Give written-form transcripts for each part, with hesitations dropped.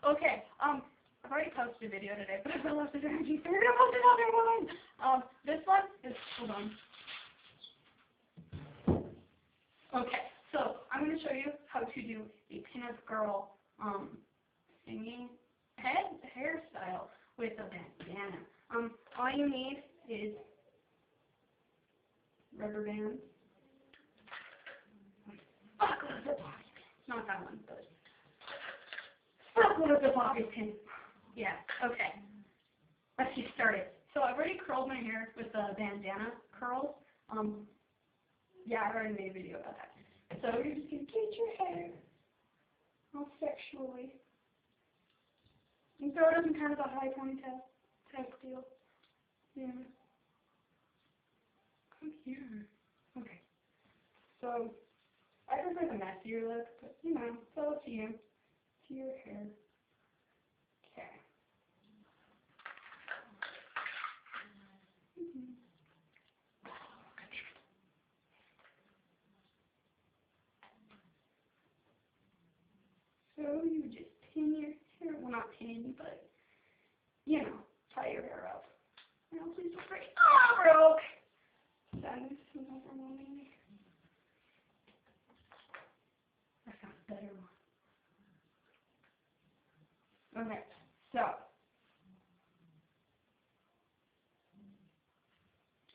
Okay, I've already posted a video today, but I feel lots of energy, so we're gonna post another one. This one is, hold on. Okay, so I'm gonna show you how to do a pinup girl, singing hairstyle with a bandana. All you need is rubber bands. Buckle of the bobby pin. Not that one, but buckle of the bobby pin. Yeah, okay. Let's get started. So I've already curled my hair with the bandana curls. Yeah, I already made a video about that. So you're just gonna get your hair all sexually. And throw it up in kind of a high ponytail type deal. Yeah. Come here. Okay. So I prefer the messier look, but you know, it's all up to you. To your hair. Okay. So you just pin your hair, well not pin, but you know, tie your hair up. Now please don't break. Oh, broke! Sadness is overwhelming me. I found a better one. Okay, so.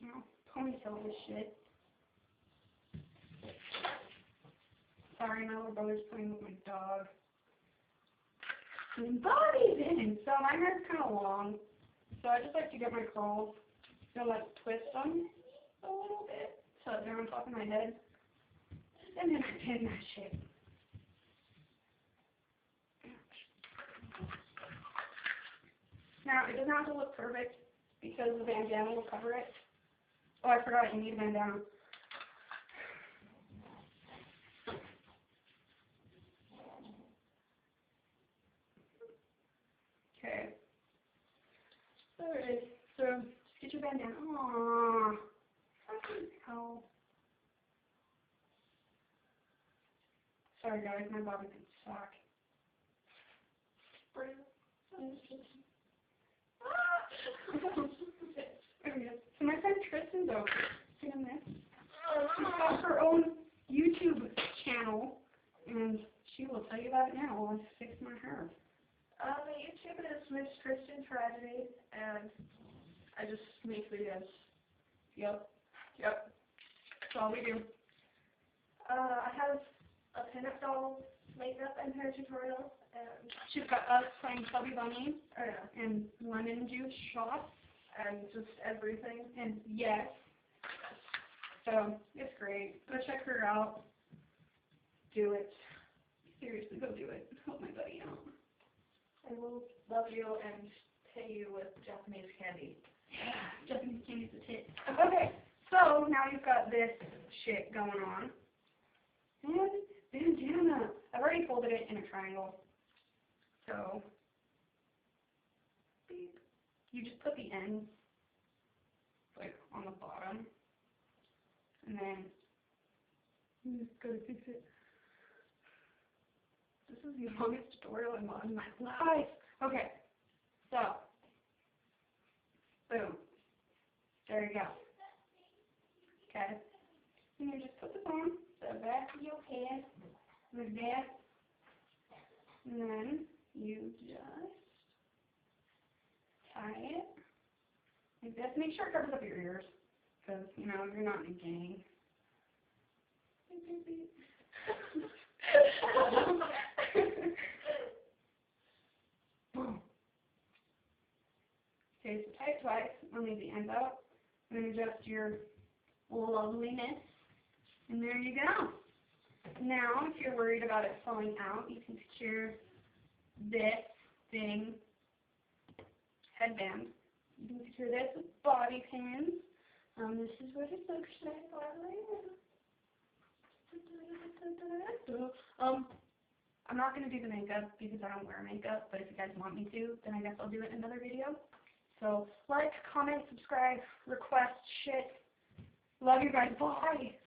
Now, ponytail this shit. Sorry, my little brother's playing with my dog. And bobby pins! So my hair's kind of long, so I just like to get my curls, you know, like twist them a little bit, so they're on top of my head, and then I pin that shit. Now, it doesn't have to look perfect, because the bandana will cover it. Oh, I forgot, you need a bandana. Okay. Alright, so just get your bandana. Aww. Fucking hell. Sorry guys, my bobby pins suck. There we go. So my friend Tristan's over doing this. She's got her own YouTube channel, and she will tell you about it now while I fix my hair. The YouTube is Miss Tristan Tragedy, and I just make videos. Yep. That's all we do. I have a pinup doll makeup and hair tutorial, and She's got us playing Chubby Bunny and lemon juice shots and just everything. and yes. So it's great. Go check her out. Do it. Seriously, go do it. Help my buddy out. I will love you and pay you with Japanese candy. Yeah, Japanese candy's a tit. Okay, so now you've got this shit going on. And bandana. I've already folded it in a triangle. So, beep. You just put the ends, like, on the bottom. And then, you just gotta fix it. This is the longest tutorial in my life. Okay, so, boom. There you go. Okay. And you just put this on the back of your head, like that. And then you just tie it like this. Make sure it covers up your ears, because, you know, you're not in a gang. Okay, so tie it twice. I'll leave the ends out. And then adjust your loveliness. And there you go. Now, if you're worried about it falling out, you can secure this thing, headband. You can secure this with bobby pins. This is what it looks like. I'm not going to do the makeup because I don't wear makeup, but if you guys want me to, then I guess I'll do it in another video. So, like, comment, subscribe, request shit. Love you guys. Bye.